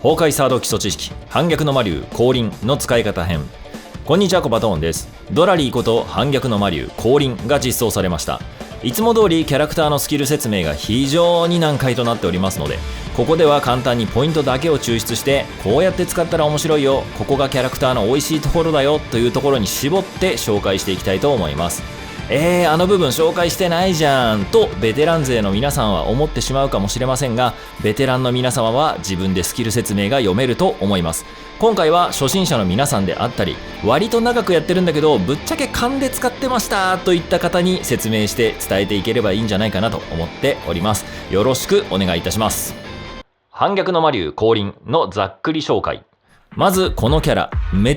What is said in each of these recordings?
崩壊サード基礎知識反逆の魔竜降臨の使い方編。こんにちは、コバトーンです。ドラリーこと反逆の魔竜降臨が実装されました。いつも通りキャラクターのスキル説明が非常に難解となっておりますので、ここでは簡単にポイントだけを抽出して、こうやって使ったら面白いよ、ここがキャラクターの美味しいところだよというところに絞って紹介していきたいと思います。あの部分紹介してないじゃんとベテラン勢の皆さんは思ってしまうかもしれませんが、ベテランの皆様は自分でスキル説明が読めると思います。今回は初心者の皆さんであったり、割と長くやってるんだけどぶっちゃけ勘で使ってましたといった方に説明して伝えていければいいんじゃないかなと思っております。よろしくお願いいたします。反逆の魔竜降臨のざっくり紹介。まずこのキャラめっ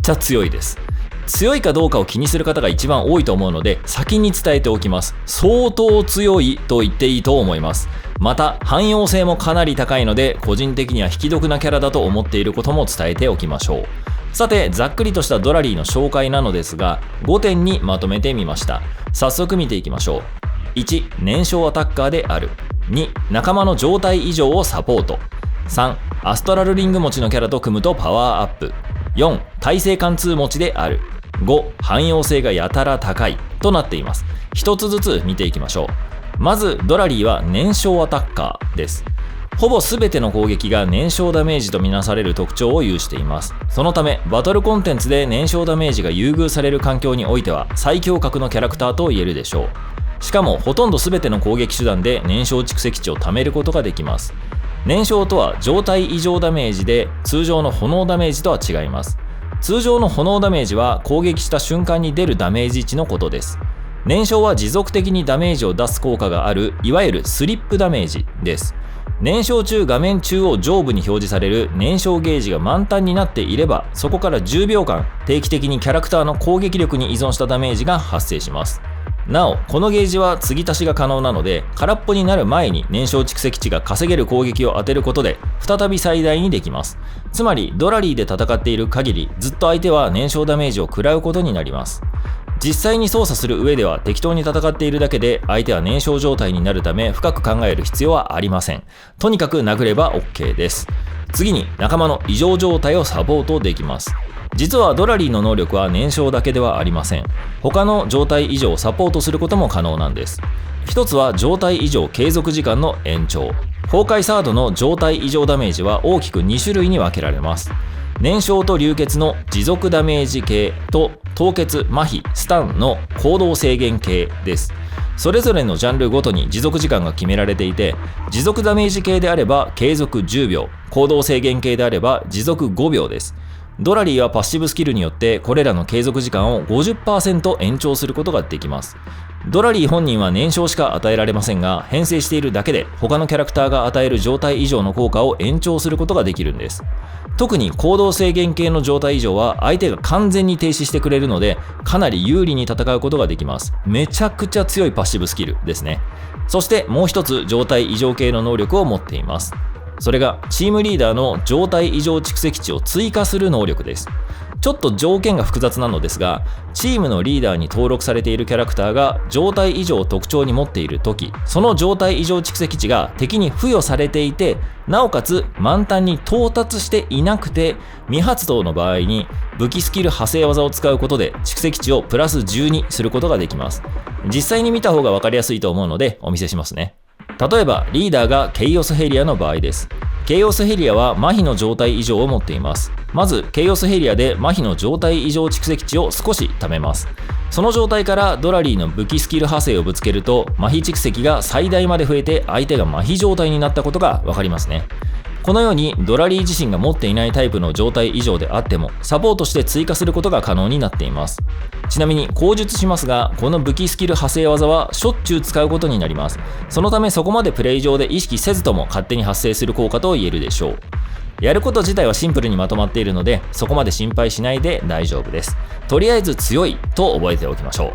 ちゃ強いです。強いかどうかを気にする方が一番多いと思うので先に伝えておきます。相当強いと言っていいと思います。また汎用性もかなり高いので、個人的には引き得なキャラだと思っていることも伝えておきましょう。さて、ざっくりとしたドラリーの紹介なのですが、5点にまとめてみました。早速見ていきましょう。1、燃焼アタッカーである。2、仲間の状態異常をサポート。3、アストラルリング持ちのキャラと組むとパワーアップ。4、耐性貫通持ちである。5、汎用性がやたら高いとなっています。一つずつ見ていきましょう。まずドラリーは燃焼アタッカーです。ほぼ全ての攻撃が燃焼ダメージとみなされる特徴を有しています。そのためバトルコンテンツで燃焼ダメージが優遇される環境においては最強格のキャラクターと言えるでしょう。しかもほとんど全ての攻撃手段で燃焼蓄積値を貯めることができます。燃焼とは状態異常ダメージで、通常の炎ダメージとは違います。通常の炎ダメージは攻撃した瞬間に出るダメージ値のことです。燃焼は持続的にダメージを出す効果がある、いわゆるスリップダメージです。燃焼中、画面中央上部に表示される燃焼ゲージが満タンになっていれば、そこから10秒間定期的にキャラクターの攻撃力に依存したダメージが発生します。なお、このゲージは継ぎ足しが可能なので、空っぽになる前に燃焼蓄積値が稼げる攻撃を当てることで再び最大にできます。つまりドラリーで戦っている限り、ずっと相手は燃焼ダメージを食らうことになります。実際に操作する上では適当に戦っているだけで、相手は燃焼状態になるため深く考える必要はありません。とにかく殴れば OK です。次に仲間の異常状態をサポートできます。実はドラリーの能力は燃焼だけではありません。他の状態異常をサポートすることも可能なんです。一つは状態異常継続時間の延長。崩壊サードの状態異常ダメージは大きく2種類に分けられます。燃焼と流血の持続ダメージ系と凍結、麻痺、スタンの行動制限系です。それぞれのジャンルごとに持続時間が決められていて、持続ダメージ系であれば継続10秒、行動制限系であれば持続5秒です。ドラリーはパッシブスキルによってこれらの継続時間を 50% 延長することができます。ドラリー本人は燃焼しか与えられませんが、編成しているだけで他のキャラクターが与える状態異常の効果を延長することができるんです。特に行動制限系の状態異常は相手が完全に停止してくれるので、かなり有利に戦うことができます。めちゃくちゃ強いパッシブスキルですね。そしてもう一つ状態異常系の能力を持っています。それがチームリーダーの状態異常蓄積値を追加する能力です。ちょっと条件が複雑なのですが、チームのリーダーに登録されているキャラクターが状態異常を特徴に持っているとき、その状態異常蓄積値が敵に付与されていて、なおかつ満タンに到達していなくて、未発動の場合に武器スキル派生技を使うことで蓄積値をプラス10にすることができます。実際に見た方が分かりやすいと思うのでお見せしますね。例えばリーダーがケイオスヘリアの場合です。ケイオスヘリアは麻痺の状態異常を持っています。まずケイオスヘリアで麻痺の状態異常蓄積値を少し貯めます。その状態からドラリーの武器スキル派生をぶつけると、麻痺蓄積が最大まで増えて相手が麻痺状態になったことが分かりますね。このようにドラリー自身が持っていないタイプの状態異常であってもサポートして追加することが可能になっています。ちなみに口述しますが、この武器スキル派生技はしょっちゅう使うことになります。そのためそこまでプレイ上で意識せずとも勝手に発生する効果と言えるでしょう。やること自体はシンプルにまとまっているので、そこまで心配しないで大丈夫です。とりあえず強いと覚えておきましょ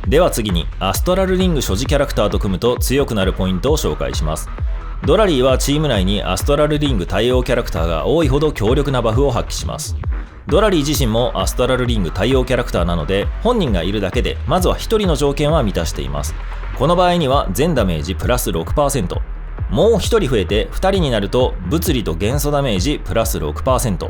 う。では次にアストラルリング所持キャラクターと組むと強くなるポイントを紹介します。ドラリーはチーム内にアストラルリング対応キャラクターが多いほど強力なバフを発揮します。ドラリー自身もアストラルリング対応キャラクターなので、本人がいるだけでまずは1人の条件は満たしています。この場合には全ダメージプラス 6%、もう1人増えて2人になると物理と元素ダメージプラス 6%。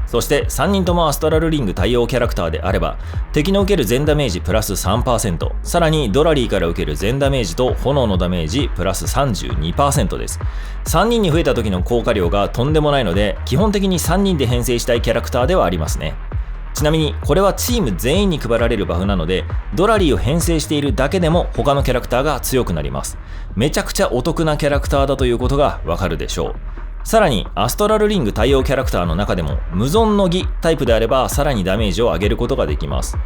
そして3人ともアストラルリング対応キャラクターであれば敵の受ける全ダメージプラス 3%、 さらにドラリーから受ける全ダメージと炎のダメージプラス 32% です。3人に増えた時の効果量がとんでもないので、基本的に3人で編成したいキャラクターではありますね。ちなみにこれはチーム全員に配られるバフなので、ドラリーを編成しているだけでも他のキャラクターが強くなります。めちゃくちゃお得なキャラクターだということがわかるでしょう。さらにアストラルリング対応キャラクターの中でも無存の儀タイプであればさらにダメージを上げることができます。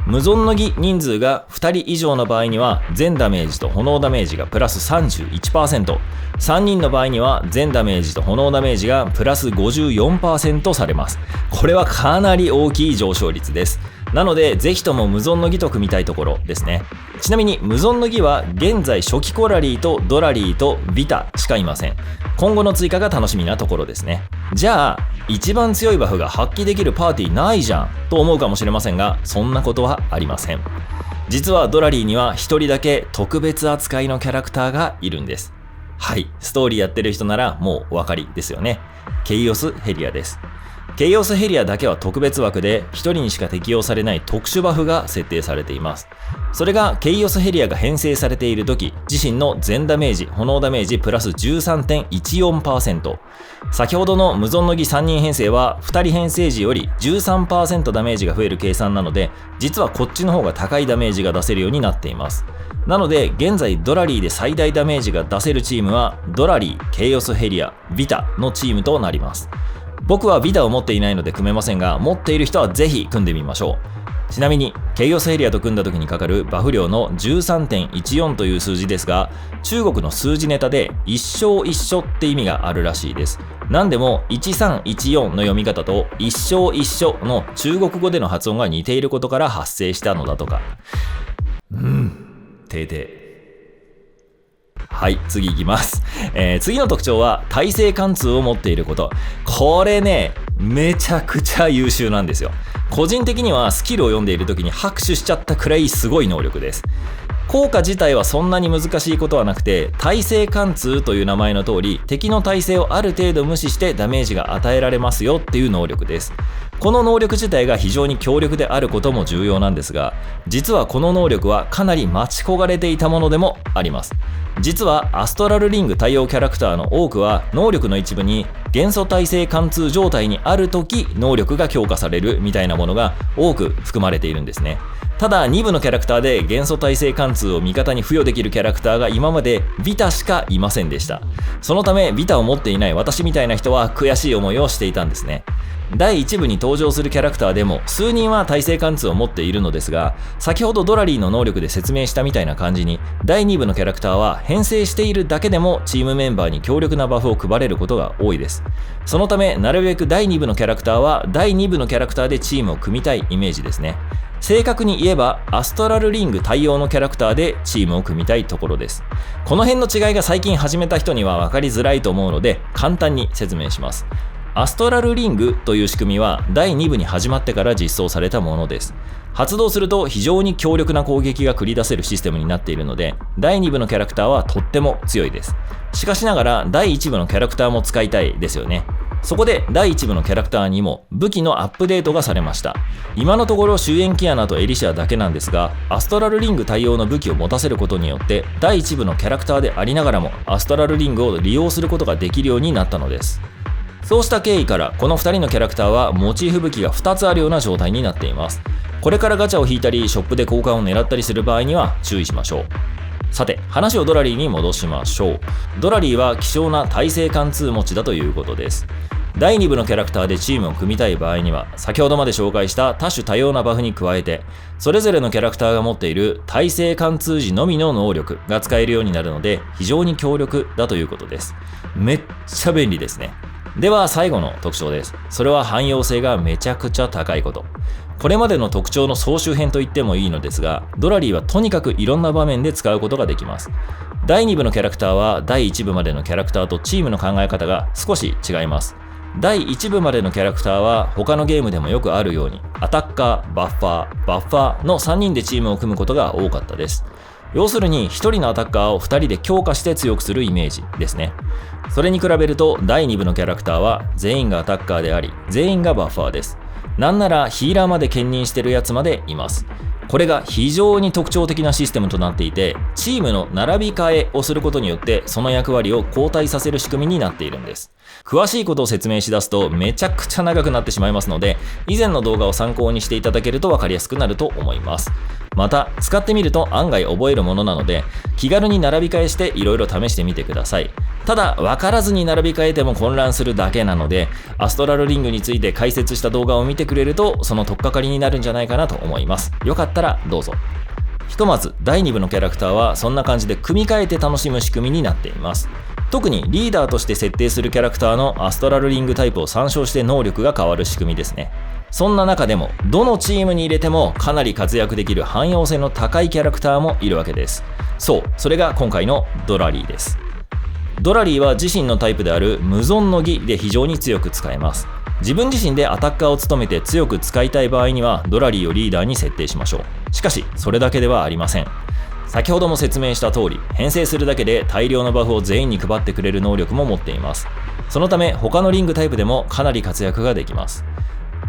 無存の儀人数が2人以上の場合には全ダメージと炎ダメージがプラス 31%、 3人の場合には全ダメージと炎ダメージがプラス 54% されます。これはかなり大きい上昇率です。なのでぜひとも無存の儀と組みたいところですね。ちなみに無存の儀は現在初期コラリーとドラリーとビタしかいません。今後の追加が楽しみなところですね。じゃあ一番強いバフが発揮できるパーティーないじゃんと思うかもしれませんが、そんなことはありません。実はドラリーには一人だけ特別扱いのキャラクターがいるんです。はい、ストーリーやってる人ならもうお分かりですよね。ケイオスヘリアです。ケイオスヘリアだけは特別枠で1人にしか適用されない特殊バフが設定されています。それがケイオスヘリアが編成されている時、自身の全ダメージ、炎ダメージプラス 13.14%、 先ほどの無存の儀3人編成は2人編成時より 13% ダメージが増える計算なので、実はこっちの方が高いダメージが出せるようになっています。なので現在ドラリーで最大ダメージが出せるチームはドラリー、ケイオスヘリア、ビタのチームとなります。僕はビタを持っていないので組めませんが、持っている人はぜひ組んでみましょう。ちなみにケイオスヘリアと組んだ時にかかるバフ量の 13.14 という数字ですが、中国の数字ネタで一生一緒って意味があるらしいです。なんでも1314の読み方と一生一緒の中国語での発音が似ていることから発生したのだとか。てーてー。はい、次いきます。次の特徴は耐性貫通を持っていること。これね、めちゃくちゃ優秀なんですよ。個人的にはスキルを読んでいる時に拍手しちゃったくらいすごい能力です。効果自体はそんなに難しいことはなくて、耐性貫通という名前の通り、敵の耐性をある程度無視してダメージが与えられますよっていう能力です。この能力自体が非常に強力であることも重要なんですが、実はこの能力はかなり待ち焦がれていたものでもあります。実はアストラルリング対応キャラクターの多くは能力の一部に元素耐性貫通状態にある時能力が強化されるみたいなものが多く含まれているんですね。ただ2部のキャラクターで元素耐性貫通を味方に付与できるキャラクターが今までビタしかいませんでした。そのためビタを持っていない私みたいな人は悔しい思いをしていたんですね。第1部に登場するキャラクターでも数人は耐性貫通を持っているのですが、先ほどドラリーの能力で説明したみたいな感じに第2部のキャラクターは編成しているだけでもチームメンバーに強力なバフを配れることが多いです。そのためなるべく第2部のキャラクターは第2部のキャラクターでチームを組みたいイメージですね。正確に言えばアストラルリング対応のキャラクターでチームを組みたいところです。この辺の違いが最近始めた人には分かりづらいと思うので簡単に説明します。アストラルリングという仕組みは第2部に始まってから実装されたものです。発動すると非常に強力な攻撃が繰り出せるシステムになっているので、第2部のキャラクターはとっても強いです。しかしながら第1部のキャラクターも使いたいですよね。そこで第1部のキャラクターにも武器のアップデートがされました。今のところ終焉キアナとエリシアだけなんですが、アストラルリング対応の武器を持たせることによって第1部のキャラクターでありながらもアストラルリングを利用することができるようになったのです。そうした経緯からこの2人のキャラクターはモチーフ武器が2つあるような状態になっています。これからガチャを引いたりショップで交換を狙ったりする場合には注意しましょう。さて話をドラリーに戻しましょう。ドラリーは希少な耐性貫通持ちだということです。第2部のキャラクターでチームを組みたい場合には先ほどまで紹介した多種多様なバフに加えてそれぞれのキャラクターが持っている耐性貫通時のみの能力が使えるようになるので非常に強力だということです。めっちゃ便利ですね。では最後の特徴です。それは汎用性がめちゃくちゃ高いこと。これまでの特徴の総集編と言ってもいいのですが、ドラリーはとにかくいろんな場面で使うことができます。第2部のキャラクターは第1部までのキャラクターとチームの考え方が少し違います。第1部までのキャラクターは他のゲームでもよくあるようにアタッカー、バッファーの3人でチームを組むことが多かったです。要するに1人のアタッカーを2人で強化して強くするイメージですね。それに比べると第2部のキャラクターは全員がアタッカーであり、全員がバッファーです。なんならヒーラーまで兼任してるやつまでいます。これが非常に特徴的なシステムとなっていて、チームの並び替えをすることによってその役割を交代させる仕組みになっているんです。詳しいことを説明しだすとめちゃくちゃ長くなってしまいますので、以前の動画を参考にしていただけると分かりやすくなると思います。また使ってみると案外覚えるものなので、気軽に並び替えしていろいろ試してみてください。ただ分からずに並び替えても混乱するだけなので、アストラルリングについて解説した動画を見てくれるとその取っかかりになるんじゃないかなと思います。よかったらどうぞ。ひとまず第2部のキャラクターはそんな感じで組み替えて楽しむ仕組みになっています。特にリーダーとして設定するキャラクターのアストラルリングタイプを参照して能力が変わる仕組みですね。そんな中でもどのチームに入れてもかなり活躍できる汎用性の高いキャラクターもいるわけです。そう、それが今回のドラリーです。ドラリーは自身のタイプである無存の儀で非常に強く使えます。自分自身でアタッカーを務めて強く使いたい場合にはドラリーをリーダーに設定しましょう。しかしそれだけではありません。先ほども説明した通り、編成するだけで大量のバフを全員に配ってくれる能力も持っています。そのため他のリングタイプでもかなり活躍ができます。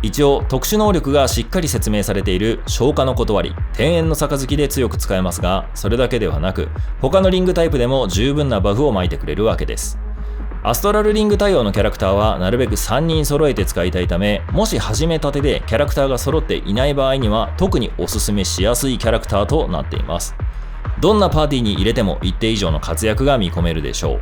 一応特殊能力がしっかり説明されている消化の断り、天縁の杯で強く使えますが、それだけではなく他のリングタイプでも十分なバフを巻いてくれるわけです。アストラルリング対応のキャラクターはなるべく3人揃えて使いたいため、もし始めたてでキャラクターが揃っていない場合には特におすすめしやすいキャラクターとなっています。どんなパーティーに入れても一定以上の活躍が見込めるでしょう。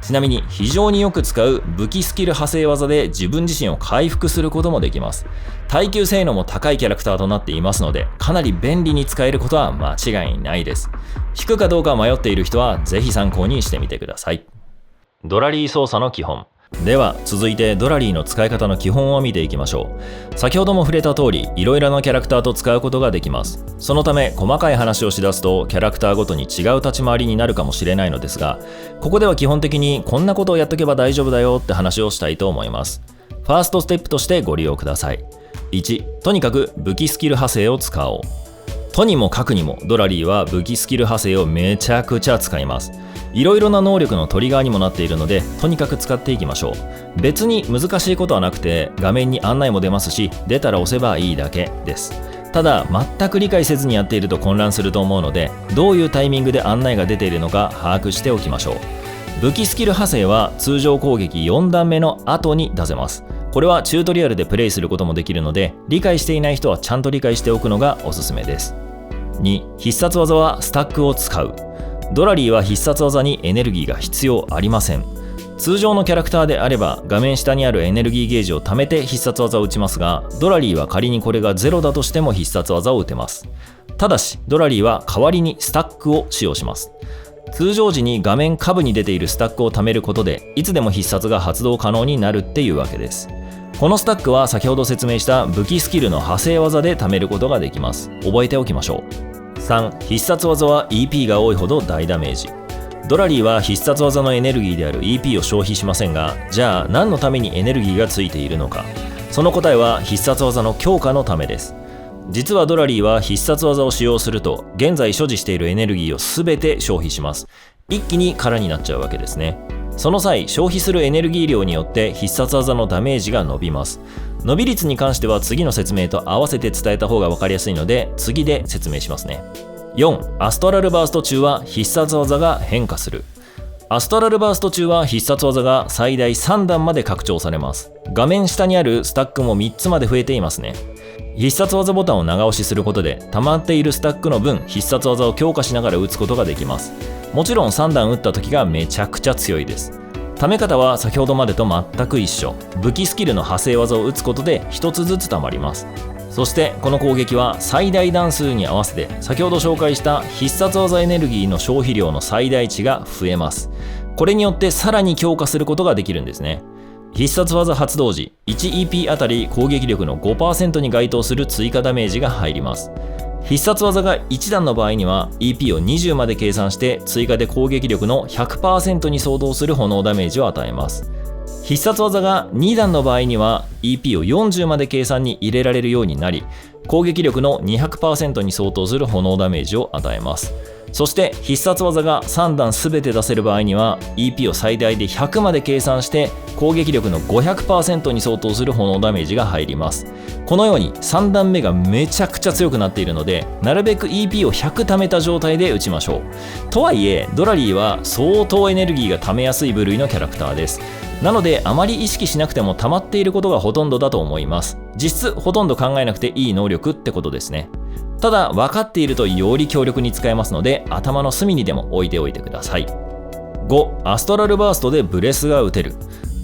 ちなみに非常によく使う武器スキル派生技で自分自身を回復することもできます。耐久性能も高いキャラクターとなっていますので、かなり便利に使えることは間違いないです。引くかどうか迷っている人はぜひ参考にしてみてください。ドラリー操作の基本では、続いてドラリーの使い方の基本を見ていきましょう。先ほども触れた通り、いろいろなキャラクターと使うことができます。そのため細かい話をしだすとキャラクターごとに違う立ち回りになるかもしれないのですが、ここでは基本的にこんなことをやっとけば大丈夫だよって話をしたいと思います。ファーストステップとしてご利用ください。1、とにかく武器スキル派生を使おう。とにもかくにもドラリーは武器スキル派生をめちゃくちゃ使います。いろいろな能力のトリガーにもなっているので、とにかく使っていきましょう。別に難しいことはなくて、画面に案内も出ますし、出たら押せばいいだけです。ただ全く理解せずにやっていると混乱すると思うので、どういうタイミングで案内が出ているのか把握しておきましょう。武器スキル派生は通常攻撃4段目の後に出せます。これはチュートリアルでプレイすることもできるので、理解していない人はちゃんと理解しておくのがおすすめです。2、必殺技はスタックを使う。ドラリーは必殺技にエネルギーが必要ありません。通常のキャラクターであれば画面下にあるエネルギーゲージを貯めて必殺技を打ちますが、ドラリーは仮にこれが0だとしても必殺技を打てます。ただしドラリーは代わりにスタックを使用します。通常時に画面下部に出ているスタックを貯めることで、いつでも必殺が発動可能になるっていうわけです。このスタックは先ほど説明した武器スキルの派生技で貯めることができます。覚えておきましょう。3、必殺技は EP が多いほど大ダメージ。ドラリーは必殺技のエネルギーである EP を消費しませんが、じゃあ何のためにエネルギーがついているのか。その答えは必殺技の強化のためです。実はドラリーは必殺技を使用すると、現在所持しているエネルギーを全て消費します。一気に空になっちゃうわけですね。その際、消費するエネルギー量によって必殺技のダメージが伸びます。伸び率に関しては次の説明と合わせて伝えた方が分かりやすいので、次で説明しますね。4、アストラルバースト中は必殺技が変化する。アストラルバースト中は必殺技が最大3段まで拡張されます。画面下にあるスタックも3つまで増えていますね。必殺技ボタンを長押しすることで、溜まっているスタックの分必殺技を強化しながら打つことができます。もちろん3段打った時がめちゃくちゃ強いです。溜め方は先ほどまでと全く一緒。武器スキルの派生技を打つことで1つずつ溜まります。そしてこの攻撃は最大段数に合わせて先ほど紹介した必殺技エネルギーの消費量の最大値が増えます。これによってさらに強化することができるんですね。必殺技発動時 1EP あたり攻撃力の 5% に該当する追加ダメージが入ります。必殺技が1段の場合には EP を20まで計算して追加で攻撃力の 100% に相当する炎ダメージを与えます。必殺技が2段の場合には EP を40まで計算に入れられるようになり、攻撃力の 200% に相当する炎ダメージを与えます。そして必殺技が3段全て出せる場合には EP を最大で100まで計算して攻撃力の 500% に相当する炎ダメージが入ります。このように3段目がめちゃくちゃ強くなっているので、なるべく EP を100貯めた状態で打ちましょう。とはいえドラリーは相当エネルギーが貯めやすい部類のキャラクターです。なのであまり意識しなくても溜まっていることがほとんどだと思います。実質ほとんど考えなくていい能力ってことですね。ただ分かっているとより強力に使えますので、頭の隅にでも置いておいてください。5. アストラルバーストでブレスが打てる。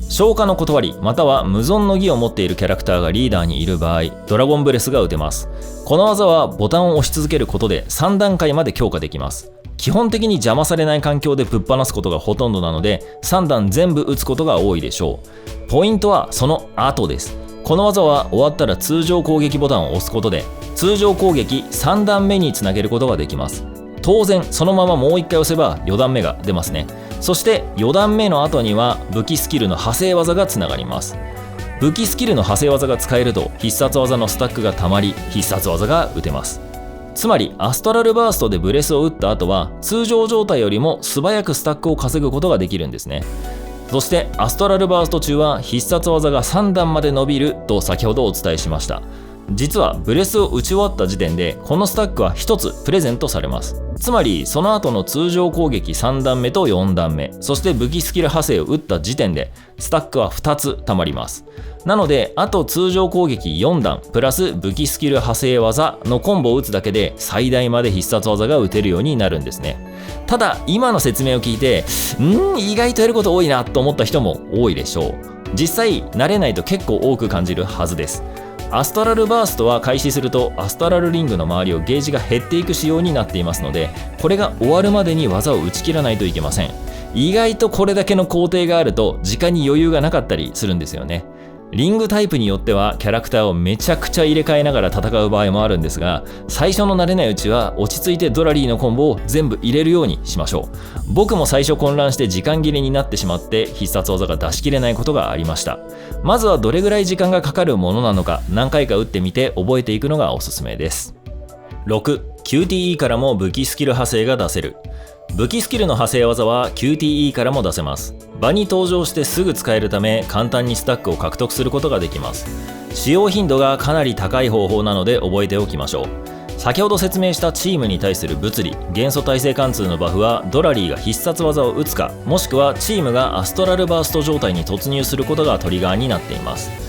消化の断りまたは無存の儀を持っているキャラクターがリーダーにいる場合、ドラゴンブレスが打てます。この技はボタンを押し続けることで3段階まで強化できます。基本的に邪魔されない環境でぶっ放すことがほとんどなので、3段全部打つことが多いでしょう。ポイントはその後です。この技は終わったら通常攻撃ボタンを押すことで通常攻撃3段目につなげることができます。当然そのままもう1回押せば4段目が出ますね。そして4段目の後には武器スキルの派生技がつながります。武器スキルの派生技が使えると必殺技のスタックがたまり必殺技が打てます。つまりアストラルバーストでブレスを打った後は通常状態よりも素早くスタックを稼ぐことができるんですね。そしてアストラルバースト中は必殺技が3段まで伸びると先ほどお伝えしました。実はブレスを打ち終わった時点でこのスタックは1つプレゼントされます。つまりその後の通常攻撃3段目と4段目、そして武器スキル派生を打った時点でスタックは2つ溜まります。なのであと通常攻撃4段プラス武器スキル派生技のコンボを打つだけで最大まで必殺技が打てるようになるんですね。ただ今の説明を聞いて意外とやること多いなと思った人も多いでしょう。実際慣れないと結構多く感じるはずです。アストラルバーストは開始するとアストラルリングの周りをゲージが減っていく仕様になっていますので、これが終わるまでに技を打ち切らないといけません。意外とこれだけの工程があると時間に余裕がなかったりするんですよね。リングタイプによってはキャラクターをめちゃくちゃ入れ替えながら戦う場合もあるんですが、最初の慣れないうちは落ち着いてドラリーのコンボを全部入れるようにしましょう。僕も最初混乱して時間切れになってしまって必殺技が出し切れないことがありました。まずはどれぐらい時間がかかるものなのか何回か打ってみて覚えていくのがおすすめです。6. QTE からも武器スキル派生が出せる。武器スキルの派生技は QTE からも出せます。場に登場してすぐ使えるため簡単にスタックを獲得することができます。使用頻度がかなり高い方法なので覚えておきましょう。先ほど説明したチームに対する物理元素耐性貫通のバフはドラリーが必殺技を打つか、もしくはチームがアストラルバースト状態に突入することがトリガーになっています。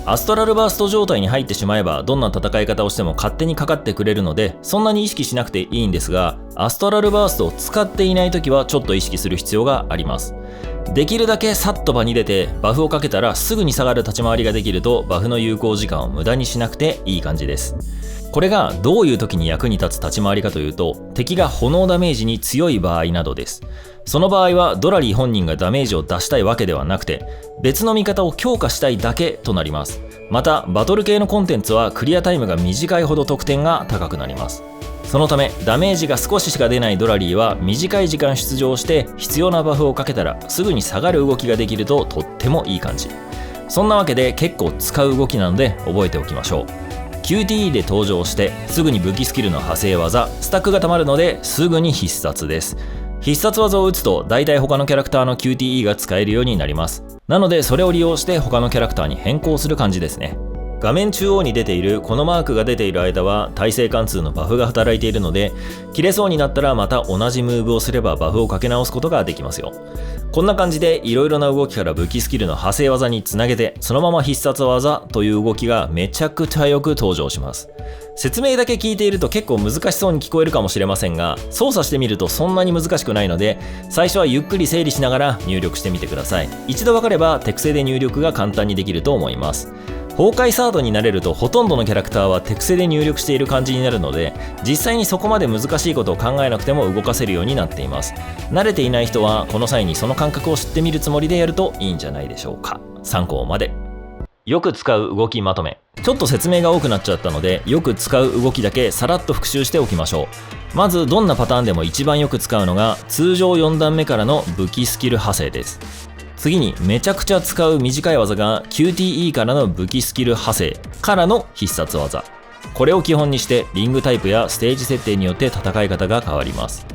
アストラルバースト状態に入ってしまえばどんな戦い方をしても勝手にかかってくれるのでそんなに意識しなくていいんですが、アストラルバーストを使っていない時はちょっと意識する必要があります。できるだけさっと場に出てバフをかけたらすぐに下がる立ち回りができるとバフの有効時間を無駄にしなくていい感じです。これがどういう時に役に立つ立ち回りかというと、敵が炎ダメージに強い場合などです。その場合はドラリー本人がダメージを出したいわけではなくて別の味方を強化したいだけとなります。またバトル系のコンテンツはクリアタイムが短いほど得点が高くなります。そのためダメージが少ししか出ないドラリーは短い時間出場して必要なバフをかけたらすぐに下がる動きができるととってもいい感じ。そんなわけで結構使う動きなので覚えておきましょう。QTE で登場してすぐに武器スキルの派生技スタックがたまるのですぐに必殺です。必殺技を打つと大体他のキャラクターの QTE が使えるようになります。なのでそれを利用して他のキャラクターに変更する感じですね。画面中央に出ているこのマークが出ている間は耐性貫通のバフが働いているので切れそうになったらまた同じムーブをすればバフをかけ直すことができますよ。こんな感じでいろいろな動きから武器スキルの派生技につなげてそのまま必殺技という動きがめちゃくちゃよく登場します。説明だけ聞いていると結構難しそうに聞こえるかもしれませんが操作してみるとそんなに難しくないので最初はゆっくり整理しながら入力してみてください。一度分かれば手癖で入力が簡単にできると思います。崩壊サードになれるとほとんどのキャラクターは手癖で入力している感じになるので実際にそこまで難しいことを考えなくても動かせるようになっています。慣れていない人はこの際にその感覚を知ってみるつもりでやるといいんじゃないでしょうか。参考まで。よく使う動きまとめ。ちょっと説明が多くなっちゃったのでよく使う動きだけさらっと復習しておきましょう。まずどんなパターンでも一番よく使うのが通常4段目からの武器スキル派生です。次にめちゃくちゃ使う短い技が QTE からの武器スキル派生からの必殺技。これを基本にしてリングタイプやステージ設定によって戦い方が変わります。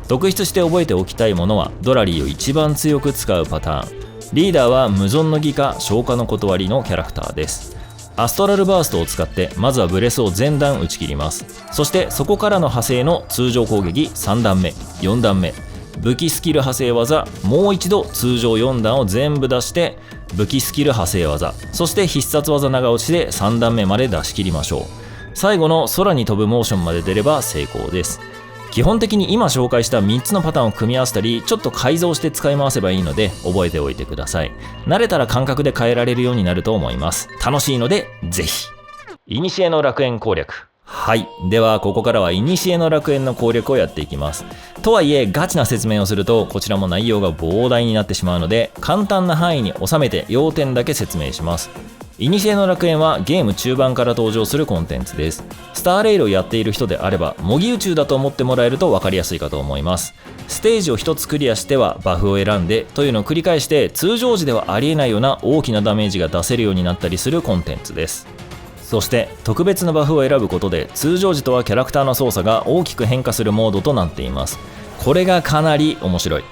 特筆して覚えておきたいものはドラリーを一番強く使うパターン。リーダーは無存の儀か消化の断りのキャラクターです。アストラルバーストを使ってまずはブレスを全段打ち切ります。そしてそこからの派生の通常攻撃3段目4段目、武器スキル派生技、もう一度通常4段を全部出して武器スキル派生技、そして必殺技長押しで3段目まで出し切りましょう。最後の空に飛ぶモーションまで出れば成功です。基本的に今紹介した3つのパターンを組み合わせたりちょっと改造して使い回せばいいので覚えておいてください。慣れたら感覚で変えられるようになると思います。楽しいのでぜひ。古の楽園攻略。はい。ではここからは古の楽園の攻略をやっていきます。とはいえガチな説明をするとこちらも内容が膨大になってしまうので簡単な範囲に収めて要点だけ説明します。古の楽園はゲーム中盤から登場するコンテンツです。スターレイルをやっている人であれば模擬宇宙だと思ってもらえると分かりやすいかと思います。ステージを1つクリアしてはバフを選んでというのを繰り返して通常時ではありえないような大きなダメージが出せるようになったりするコンテンツです。そして特別なバフを選ぶことで通常時とはキャラクターの操作が大きく変化するモードとなっています。これがかなり面白い。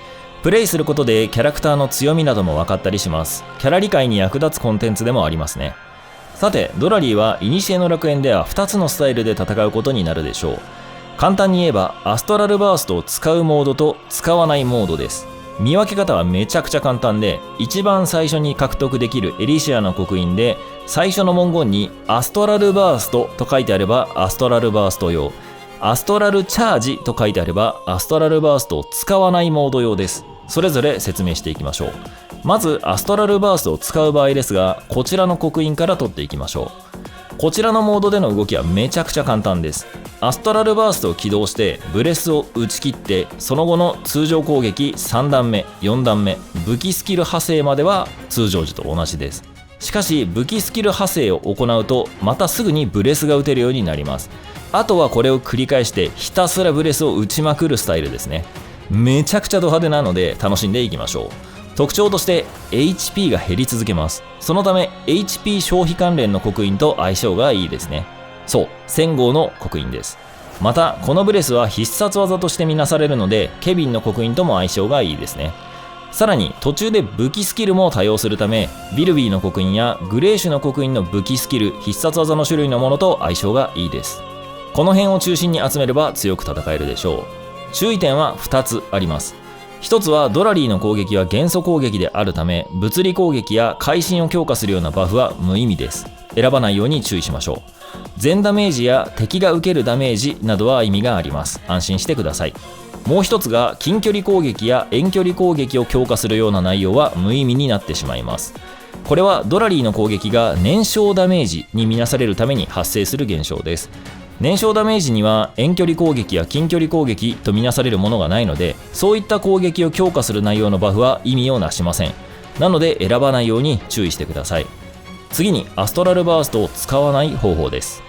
プレイすることでキャラクターの強みなども分かったりします。キャラ理解に役立つコンテンツでもありますね。さてドラリーは古の楽園では2つのスタイルで戦うことになるでしょう。簡単に言えばアストラルバーストを使うモードと使わないモードです。見分け方はめちゃくちゃ簡単で一番最初に獲得できるエリシアの刻印で最初の文言にアストラルバーストと書いてあればアストラルバースト用、アストラルチャージと書いてあればアストラルバーストを使わないモード用です。それぞれ説明していきましょう。まずアストラルバーストを使う場合ですがこちらの刻印から取っていきましょう。こちらのモードでの動きはめちゃくちゃ簡単です。アストラルバーストを起動してブレスを打ち切ってその後の通常攻撃3段目4段目武器スキル派生までは通常時と同じです。しかし武器スキル派生を行うとまたすぐにブレスが打てるようになります。あとはこれを繰り返してひたすらブレスを打ちまくるスタイルですね。めちゃくちゃド派手なので楽しんでいきましょう。特徴として HP が減り続けます。そのため HP 消費関連の刻印と相性がいいですね。そう、1000号の刻印です。またこのブレスは必殺技としてみなされるのでケビンの刻印とも相性がいいですね。さらに途中で武器スキルも多用するためビルビーの刻印やグレーシュの刻印の武器スキル必殺技の種類のものと相性がいいです。この辺を中心に集めれば強く戦えるでしょう。注意点は2つあります。一つはドラリーの攻撃は元素攻撃であるため物理攻撃や会心を強化するようなバフは無意味です。選ばないように注意しましょう。全ダメージや敵が受けるダメージなどは意味があります。安心してください。もう一つが近距離攻撃や遠距離攻撃を強化するような内容は無意味になってしまいます。これはドラリーの攻撃が燃焼ダメージに見なされるために発生する現象です。燃焼ダメージには遠距離攻撃や近距離攻撃とみなされるものがないのでそういった攻撃を強化する内容のバフは意味をなしません。なので選ばないように注意してください。次にアストラルバーストを使わない方法です。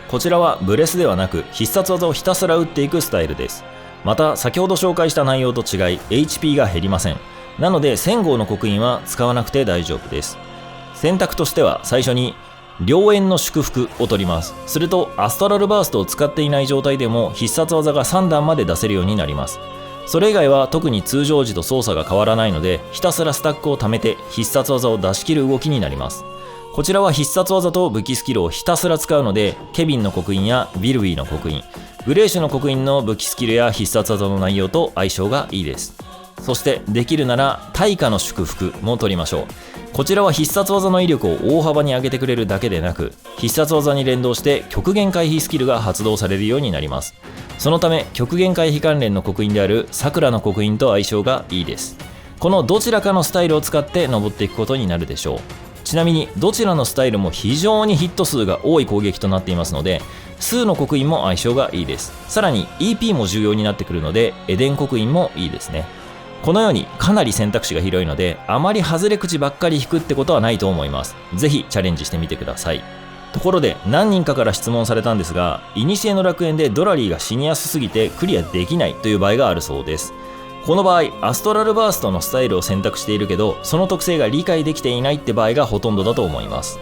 こちらはブレスではなく必殺技をひたすら打っていくスタイルです。また先ほど紹介した内容と違い HP が減りません。なので1000号の刻印は使わなくて大丈夫です。選択としては最初に良縁の祝福を取ります。するとアストラルバーストを使っていない状態でも必殺技が3段まで出せるようになります。それ以外は特に通常時と操作が変わらないのでひたすらスタックを貯めて必殺技を出し切る動きになります。こちらは必殺技と武器スキルをひたすら使うのでケビンの刻印やビルビーの刻印、グレーシュの刻印の武器スキルや必殺技の内容と相性がいいです。そしてできるなら対価の祝福も取りましょう。こちらは必殺技の威力を大幅に上げてくれるだけでなく必殺技に連動して極限回避スキルが発動されるようになります。そのため極限回避関連の刻印である桜の刻印と相性がいいです。このどちらかのスタイルを使って登っていくことになるでしょう。ちなみにどちらのスタイルも非常にヒット数が多い攻撃となっていますので数の刻印も相性がいいです。さらに EP も重要になってくるのでエデン刻印もいいですね。このようにかなり選択肢が広いのであまり外れ口ばっかり引くってことはないと思います。ぜひチャレンジしてみてください。ところで何人かから質問されたんですが古の楽園でドラリーが死にやすすぎてクリアできないという場合があるそうです。この場合アストラルバーストのスタイルを選択しているけど、その特性が理解できていないって場合がほとんどだと思います。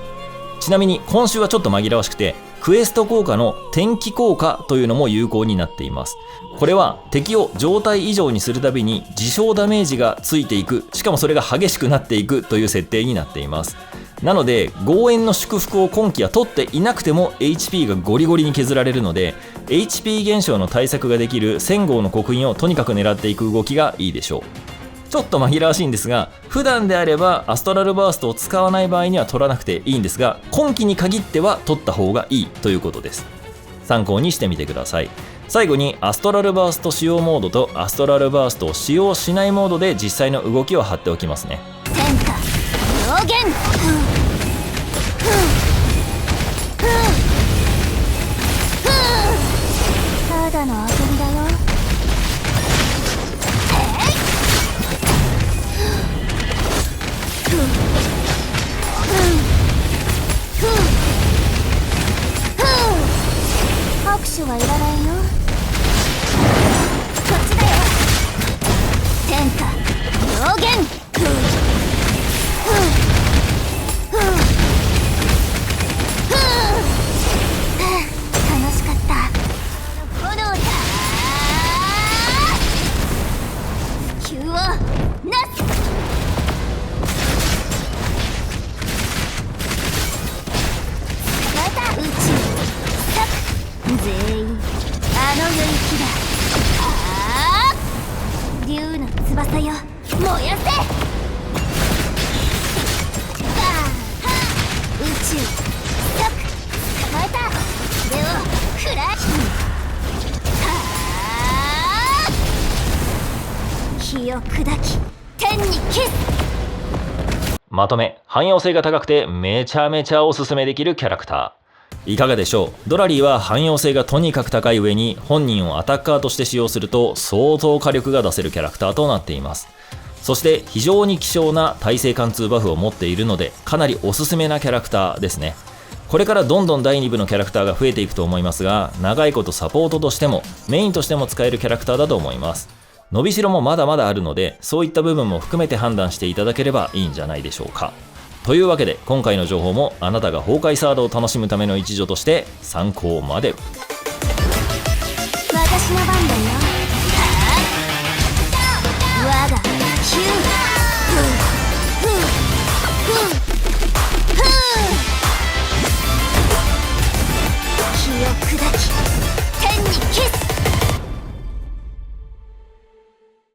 ちなみに今週はちょっと紛らわしくて、クエスト効果の転機効果というのも有効になっています。これは敵を状態以上にするたびに自傷ダメージがついていく、しかもそれが激しくなっていくという設定になっています。なので豪縁の祝福を今期は取っていなくても HP がゴリゴリに削られるので、 HP 減少の対策ができる1000号の刻印をとにかく狙っていく動きがいいでしょう。ちょっと紛らわしいんですが、普段であればアストラルバーストを使わない場合には取らなくていいんですが、今期に限っては取った方がいいということです。参考にしてみてください。最後にアストラルバースト使用モードとアストラルバーストを使用しないモードで実際の動きを貼っておきますね。天下上限ただの遊びだよ。拍手はいらないよ。こっちだよ。天下上限楽しかった。炎だ。急をなす。また宇宙全員あの領域だ。ああ竜の翼よ、燃やせ。宇宙捕まえた。これをフラッシュ。火を砕き天に消す。まとめ、汎用性が高くてめちゃめちゃおすすめできるキャラクター。いかがでしょう。ドラリーは汎用性がとにかく高い上に、本人をアタッカーとして使用すると相当火力が出せるキャラクターとなっています。そして非常に希少な耐性貫通バフを持っているので、かなりおすすめなキャラクターですね。これからどんどん第2部のキャラクターが増えていくと思いますが、長いことサポートとしてもメインとしても使えるキャラクターだと思います。伸びしろもまだまだあるので、そういった部分も含めて判断していただければいいんじゃないでしょうか。というわけで今回の情報もあなたが崩壊サードを楽しむための一助として参考まで。私の番だよ。我がヒュー